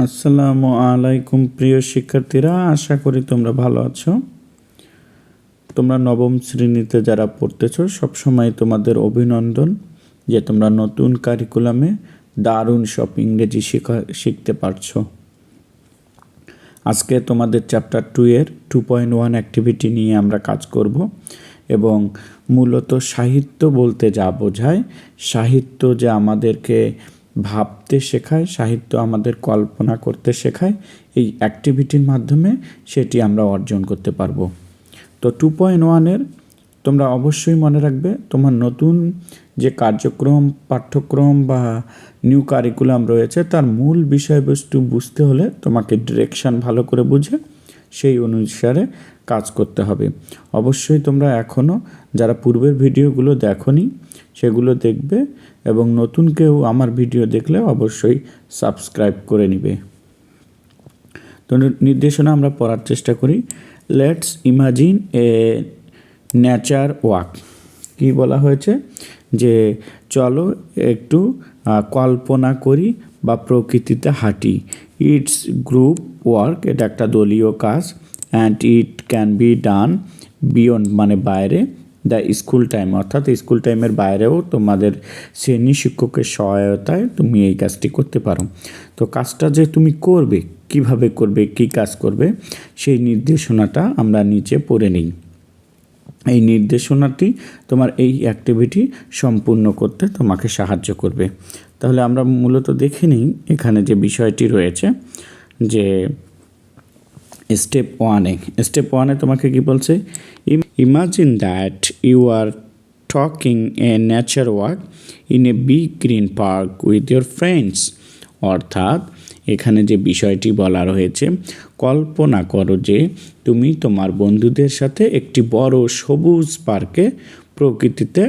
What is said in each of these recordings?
আসসালামু আলাইকুম প্রিয় শিক্ষার্থীরা, আশা করি তোমরা ভালো আছো। তোমরা নবম শ্রেণীতে যারা পড়তেছো সবসময় তোমাদের অভিনন্দন যে তোমরা নতুন কারিকুলামে দারুণ সব ইংরেজি শিখতে পারছো। আজকে তোমাদের চ্যাপ্টার 2 এর 2.1 অ্যাক্টিভিটি নিয়ে আমরা কাজ করব এবং মূলত সাহিত্য বলতে যা বোঝায়, সাহিত্য যে আমাদেরকে ভাবতে শেখায়, সাহিত্য আমাদের কল্পনা করতে শেখায়, এই অ্যাক্টিভিটির মাধ্যমে সেটি আমরা অর্জন করতে পারবো। তো 2.1-এর তোমরা অবশ্যই মনে রাখবে, তোমার নতুন যে কার্যক্রম, পাঠ্যক্রম বা নিউ কারিকুলাম রয়েছে তার মূল বিষয়বস্তু বুঝতে হলে তোমাকে ডিরেকশন ভালো করে বুঝে সেই অনুসারে কাজ করতে হবে। অবশ্যই তোমরা এখনও যারা পূর্বের ভিডিওগুলো দেখোনি সেগুলো দেখবে এবং নতুন কেউ আমার ভিডিও দেখলে অবশ্যই সাবস্ক্রাইব করে নিবে। তো নির্দেশনা আমরা পড়ার চেষ্টা করি। Let's imagine a nature walk. কি বলা হয়েছে যে চলো একটু কল্পনা করি বা প্রকৃতিতে হাঁটি। ইটস গ্রুপ ওয়ার্ক, এটা একটা দলীয় কাজ। And it can be done beyond মানে বাইরে দ্য স্কুল টাইম, অর্থাৎ স্কুল টাইমের বাইরেও তোমাদের শ্রেণী শিক্ষকের সহায়তায় তুমি এই কাজটি করতে পারো। তো কাজটা যে তুমি করবে, কিভাবে করবে, কি কাজ করবে, সেই নির্দেশনাটা আমরা নিচে পড়ে নিই। এই নির্দেশনাটি তোমার এই অ্যাক্টিভিটি সম্পূর্ণ করতে তোমাকে সাহায্য করবে। তাহলে আমরা মূলত দেখে নিই এখানে যে বিষয়টি রয়েছে যে স্টেপ 1-এ তোমাকে কি বলছে, imagine that you are talking a nature walk in a big green park with your friends. অর্থাৎ এখানে যে বিষয়টি বলা রয়েছে, কল্পনা করো যে তুমি তোমার বন্ধুদের সাথে একটি বড় সবুজ পার্কে প্রকৃতিতে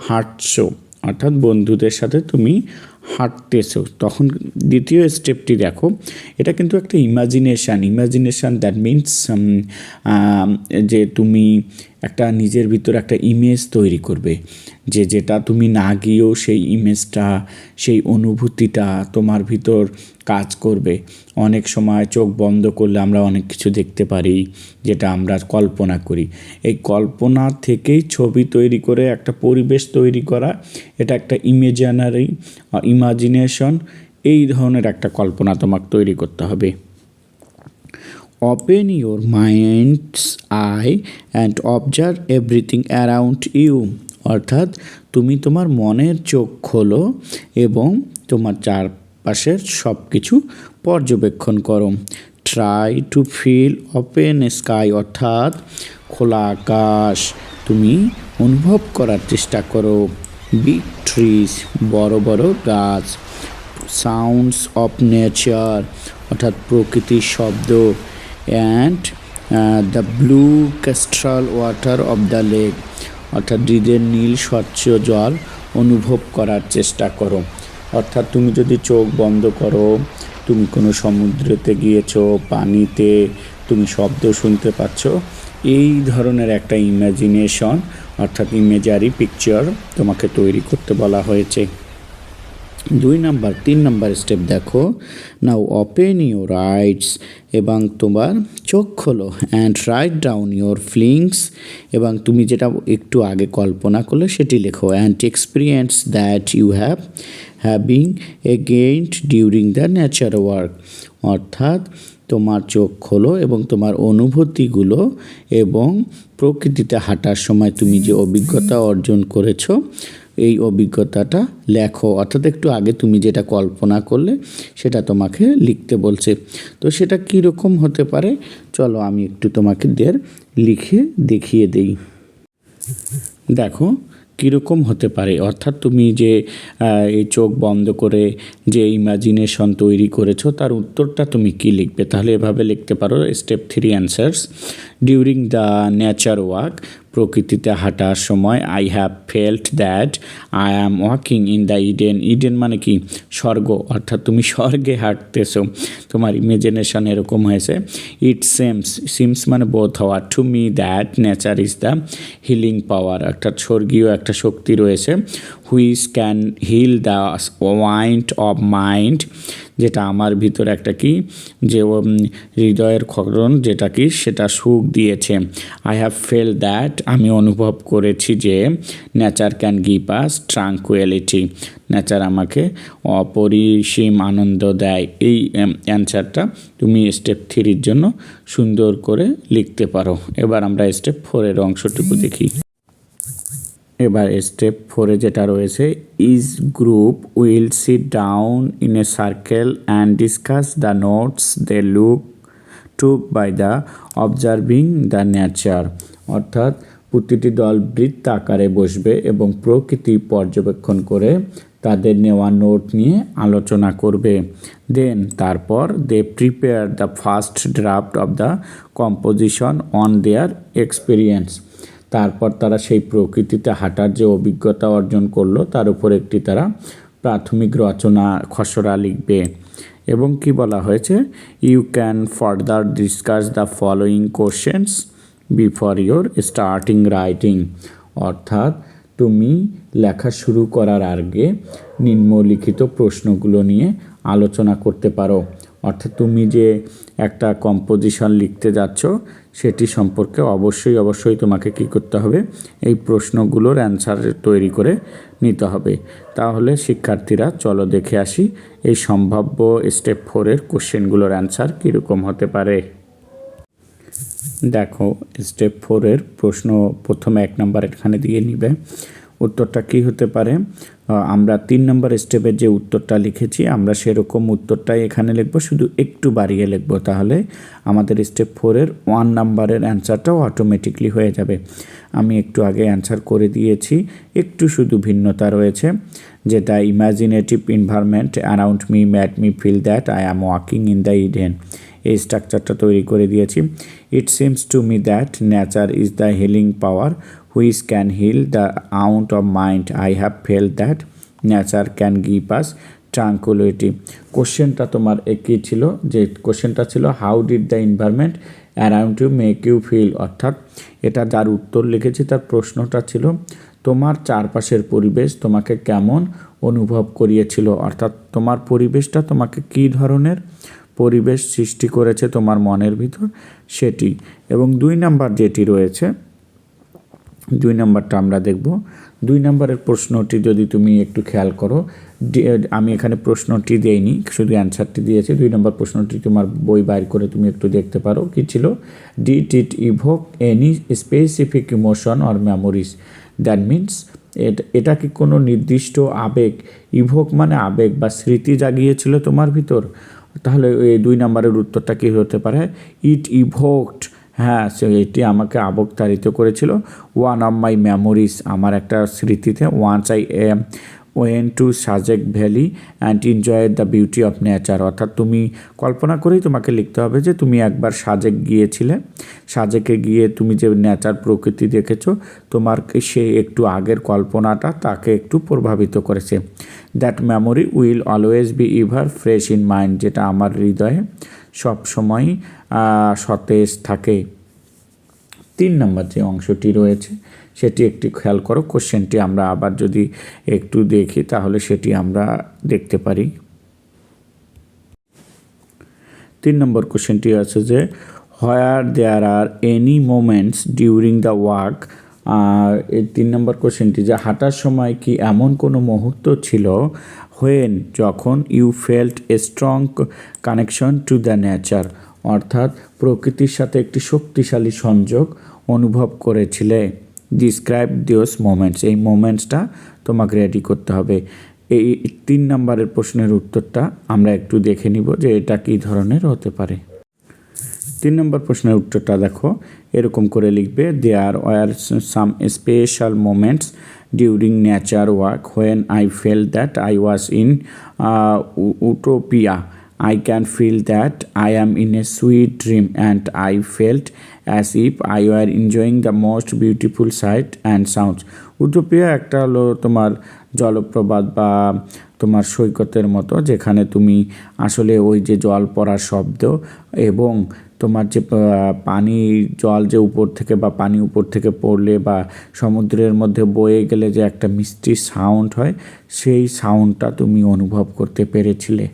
হাঁটছো, অর্থাৎ বন্ধুদের সাথে তুমি হাঁটতেছো। তখন দ্বিতীয় স্টেপটি দেখো, এটা কিন্তু একটা ইমাজিনেশান দ্যাট মিনস যে তুমি একটা নিজের ভিতর একটা ইমেজ তৈরি করবে, যেটা তুমি না গিয়েও সেই ইমেজটা, সেই অনুভূতিটা তোমার ভিতর কাজ করবে। অনেক সময় চোখ বন্ধ করলে আমরা অনেক কিছু দেখতে পারি যেটা আমরা কল্পনা করি। এই কল্পনা থেকেই ছবি তৈরি করে একটা পরিবেশ তৈরি করা, এটা একটা ইমাজিনেশন। এই ধরনের একটা কল্পনা তোমাকে তৈরি করতে হবে। Open your mind's eye and observe everything around you. অর্থাৎ তুমি তোমার মনের চোখ খোলো এবং তোমার চারপাশের সব কিছু পর্যবেক্ষণ করো। Try to feel open sky, অর্থাৎ খোলা আকাশ তুমি অনুভব করার চেষ্টা করো। বিগ ট্রিজ, বড় বড় গাছ। সাউন্ডস অফ নেচার, অর্থাৎ প্রকৃতির শব্দ। And the blue crystal water of the lake, অর্থাৎ হ্রদের নীল স্বচ্ছ জল অনুভব করার চেষ্টা করো। অর্থাৎ তুমি যদি চোখ বন্ধ করো, তুমি কোনো সমুদ্রেতে গিয়েছো, পানিতে তুমি শব্দ শুনতে পাচ্ছ, এই ধরনের একটা ইমাজিনেশন অর্থাৎ ইমেজারি পিকচার তোমাকে তৈরি করতে বলা হয়েছে। 3 নাম্বার স্টেপ দেখো, নাও ওপেন ইউর আইস, এবং তোমার চোখ খোলো। And write down your feelings, এবং তুমি যেটা একটু আগে কল্পনা করলে সেটি লেখো। And experience that you having gained during the nature work, অর্থাৎ তোমার চোখ খোলো এবং তোমার অনুভূতিগুলো এবং প্রকৃতিতে হাঁটার সময় তুমি যে অভিজ্ঞতা অর্জন করেছো এই অভিজ্ঞতাটা লেখো। অর্থাৎ একটু আগে তুমি যেটা কল্পনা করলে সেটা তোমাকে লিখতে বলছে। তো সেটা কীরকম হতে পারে চলো আমি একটু তোমাকে লিখে দেখিয়ে দিই। দেখো কীরকম হতে পারে, অর্থাৎ তুমি যে এই চোখ বন্ধ করে যে ইমাজিনেশন তৈরি করেছো তার উত্তরটা তুমি কি লিখবে। তাহলে এভাবে লিখতে পারো, step 3 answers. During the nature walk, প্রকৃতিতে হাঁটার সময়, I have felt that I am walking in the Eden মানে কি স্বর্গ, অর্থাৎ তুমি স্বর্গে হাঁটতেছো। তোমার ইমাজিনেশন এরকম হয়েছে। ইট সিমস মানে বোধ হওয়া, two me that nature is the healing পাওয়ার, অর্থাৎ স্বর্গীয় একটা শক্তি রয়েছে। Which can heal the wind of mind, যেটা আমার ভিতরে একটা কি যে হৃদয়ের ক্ষরণ যেটা কি সেটা সুখ দিয়েছে। আই হ্যাভ ফেল দ্যাট, আমি অনুভব করেছি যে nature can give us tranquility, nature আমাকে অপরিসীম আনন্দ দেয়। এই অ্যান্সারটা তুমি স্টেপ 3 জন্য সুন্দর করে লিখতে পারো। এবার আমরা স্টেপ 4 অংশটুকু দেখি। এবার স্টেপ 4 যেটা রয়েছে, is group will sit down in a circle and discuss the notes they took by the observing the nature, অর্থাৎ প্রতিটি দল বৃত্ত আকারে বসবে এবং প্রকৃতি পর্যবেক্ষণ করে তাদের নেওয়া নোট নিয়ে আলোচনা করবে। দেন তারপর they prepare the first draft of the composition on their experience, তারপর তারা সেই প্রকৃতিতে হাঁটার যে অভিজ্ঞতা অর্জন করলো তার উপর একটি তারা প্রাথমিক রচনা খসড়া লিখবে। এবং কি বলা হয়েছে, you can further discuss the following questions before your starting writing, অর্থাৎ তুমি লেখা শুরু করার আগে নিম্নলিখিত প্রশ্নগুলো নিয়ে আলোচনা করতে পারো। অর্থাৎ তুমি যে একটা কম্পোজিশন লিখতে যাচ্ছ সেটি সম্পর্কে অবশ্যই তোমাকে কি করতে হবে, এই প্রশ্নগুলোর অ্যান্সার তৈরি করে নিতে হবে। তাহলে শিক্ষার্থীরা চলো দেখে আসি এই সম্ভাব্য স্টেপ 4 কোশ্চেনগুলোর অ্যান্সার কীরকম হতে পারে। দেখো স্টেপ 4 প্রশ্ন প্রথমে 1 নম্বর এখানে দিয়ে নিবে। উত্তরটা কি হতে পারে, আমরা 3 নম্বর স্টেপের যে উত্তরটা লিখেছি আমরা সেরকম উত্তরটাই এখানে লিখব, শুধু একটু বাড়িয়ে লিখব, তাহলে আমাদের স্টেপ 4 1 নম্বরের অ্যান্সারটাও অটোমেটিকলি হয়ে যাবে। আমি একটু আগে অ্যান্সার করে দিয়েছি, একটু শুধু ভিন্নতা রয়েছে, যেটা imaginative environment around me made me feel that I am walking in the Eden, এই স্ট্রাকচারটা তৈরি করে দিয়েছি। It seems to me that nature is the healing power which can heal the out of mind, I have fell that nature can give us tranquillity. কোশ্চেনটা তোমার একই ছিল, যে কোশ্চেনটা ছিল how did the environment around you make you feel, অর্থাৎ এটা যার উত্তর লিখেছি তার প্রশ্নটা ছিল তোমার চারপাশের পরিবেশ তোমাকে কেমন অনুভব করিয়েছিল, অর্থাৎ তোমার পরিবেশটা তোমাকে কী ধরনের পরিবেশ সৃষ্টি করেছে তোমার মনের ভিতর সেটি। এবং 2 নম্বর যেটি রয়েছে, 2 নম্বরটা আমরা দেখব। 2 নম্বরের প্রশ্নটি যদি তুমি একটু খেয়াল করো, আমি এখানে প্রশ্নটি দেইনি, শুধু অ্যান্সারটি দিয়েছি। 2 নম্বর প্রশ্নটি তোমার বই বাইর করে তুমি একটু দেখতে পারো, কী ছিল, did it evoke any specific emotion or memories, that means এটা কি কোনো নির্দিষ্ট আবেগ, ইভোক মানে আবেগ বা স্মৃতি জাগিয়েছিল তোমার ভিতর। তাহলে এই 2 নম্বরের উত্তরটা কী হতে পারে, ইট ইভোকড, হ্যাঁ এটি আমাকে আবেগতাড়িত করেছিল। ওয়ান অফ মাই মেমোরিজ, আমার একটা স্মৃতিতে, once I went to Sajek valley and enjoy the beauty of nature, অর্থাৎ তুমি কল্পনা করেই তোমাকে লিখতে হবে যে তুমি একবার সাজেক গিয়েছিলে, সাজেকে গিয়ে তুমি যে নেচার প্রকৃতি দেখেছো তোমার সে একটু আগের কল্পনাটা তাকে একটু প্রভাবিত করেছে। That memory will always be ever fresh in mind, যেটা আমার হৃদয়ে সবসময় সতেজ থাকে। 3 নম্বর যে অংশটি রয়েছে সেটি একটি খেয়াল করো, কোশ্চেনটি আমরা আবার যদি একটু দেখি তাহলে সেটি আমরা দেখতে পারি। 3 নম্বর কোশ্চেনটি আছে যে where there are any moments during the walk, এই 3 নম্বর কোশ্চেনটি যে হাঁটার সময় কি এমন কোনো মুহূর্ত ছিল হোয়েন, যখন you felt a strong connection to the nature, অর্থাৎ প্রকৃতির সাথে একটি শক্তিশালী সংযোগ অনুভব করেছিলে। ডিসক্রাইব দিওস মোমেন্টস, এই মোমেন্টসটা তোমাকে রেডি করতে হবে। এই 3 নম্বরের প্রশ্নের উত্তরটা আমরা একটু দেখে নিব যে এটা কী ধরনের হতে পারে। 3 নম্বর প্রশ্নের উত্তরটা দেখো, এরকম করে লিখবে, there were some special moments during nature walk when I felt that I was in utopia, I can feel that I am in a sweet dream and I felt as if I were enjoying the most beautiful sight and sounds. উটোপিয়া একটা হলো তোমার জলপ্রপাত বা তোমার সৈকতের মতো, যেখানে তুমি আসলে ওই যে জল পড়ার শব্দ এবং তোমার যে পানির জল যে উপর থেকে বা পানি উপর থেকে পড়লে বা সমুদ্রের মধ্যে বয়ে গেলে যে একটা মিষ্টি সাউন্ড হয়, সেই সাউন্ডটা তুমি অনুভব করতে পেরেছিলে।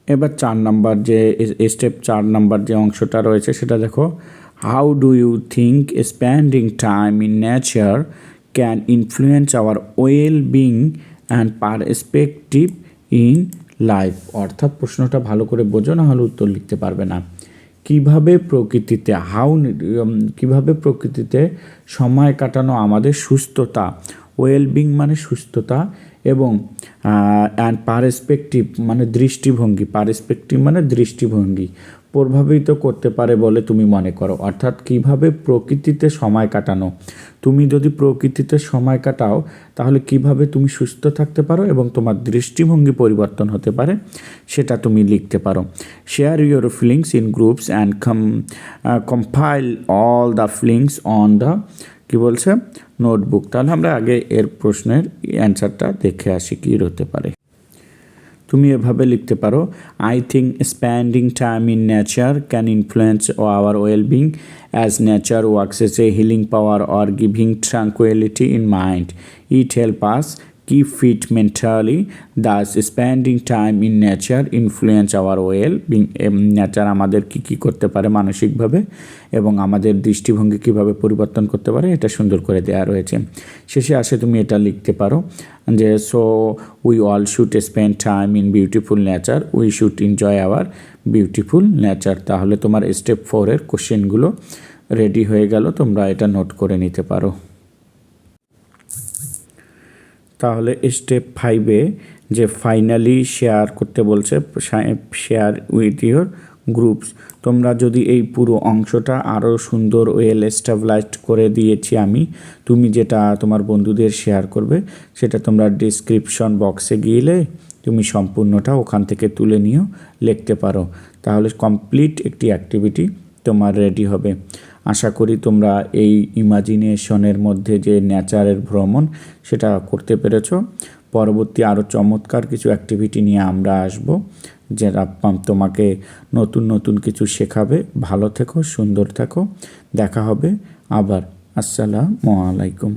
এবার 4 নাম্বার যে স্টেপ 4 নাম্বার যে অংশটা রয়েছে সেটা দেখো, how do you think spending time in nature can influence our well being and perspective in life. অর্থাৎ প্রশ্নটা ভালো করে বোঝো, না হলে উত্তর লিখতে পারবে না। কিভাবে প্রকৃতিতে সময় কাটানো আমাদের সুস্থতা, ওয়েলবিং মানে সুস্থতা, এবং অ্যান্ড পারস্পেক্টিভ মানে দৃষ্টিভঙ্গি প্রভাবিত করতে পারে বলে তুমি মনে করো। অর্থাৎ কিভাবে প্রকৃতিতে সময় কাটানো, তুমি যদি প্রকৃতিতে সময় কাটাও তাহলে কিভাবে তুমি সুস্থ থাকতে পারো এবং তোমার দৃষ্টিভঙ্গি পরিবর্তন হতে পারে সেটা তুমি লিখতে পারো। Share your feelings in groups and compile all the feelings on the কী বলছে নোটবুক। তাহলে আমরা আগে এর প্রশ্নের অ্যান্সারটা দেখে আসি কী হতে পারে। তুমি এভাবে লিখতে পারো, I think spending time in nature can influence our wellbeing as nature works as a healing power or giving tranquillity in mind. It help us keep fit mentally, thus spending time in nature influence our well-being. Nature আমাদের কী করতে পারে মানসিকভাবে এবং আমাদের দৃষ্টিভঙ্গি কীভাবে পরিবর্তন করতে পারে এটা সুন্দর করে দেওয়া রয়েছে। শেষে আসে তুমি এটা লিখতে পারো যে, so we all should spend time in beautiful nature, we should enjoy our beautiful nature. তাহলে তোমার স্টেপ 4 এর কোশ্চেনগুলো রেডি হয়ে গেল, তোমরা এটা নোট করে নিতে পারো। তাহলে স্টেপ 5-এ যে ফাইনালি শেয়ার করতে বলছে, শেয়ার উইথ ইউর গ্রুপস। তোমরা যদি এই পুরো অংশটা আরও সুন্দর ওয়েল এস্টাবলাইজড করে দিয়েছি আমি, তুমি যেটা তোমার বন্ধুদের শেয়ার করবে সেটা তোমরা ডিসক্রিপশন বক্সে গিয়ে তুমি সম্পূর্ণটা ওখান থেকে তুলে নিয়েও লিখতে পারো। তাহলে কমপ্লিট একটি অ্যাক্টিভিটি তোমার রেডি হবে। আশা করি তোমরা এই ইমাজিনেশনের মধ্যে যে নেচারের ভ্রমণ সেটা করতে পেরেছ। পরবর্তী আরও চমৎকার কিছু অ্যাক্টিভিটি নিয়ে আমরা আসব, যেটা তোমাকে নতুন নতুন কিছু শেখাবে। ভালো থেকো, সুন্দর থেকো, দেখা হবে আবার। আসসালামু আলাইকুম।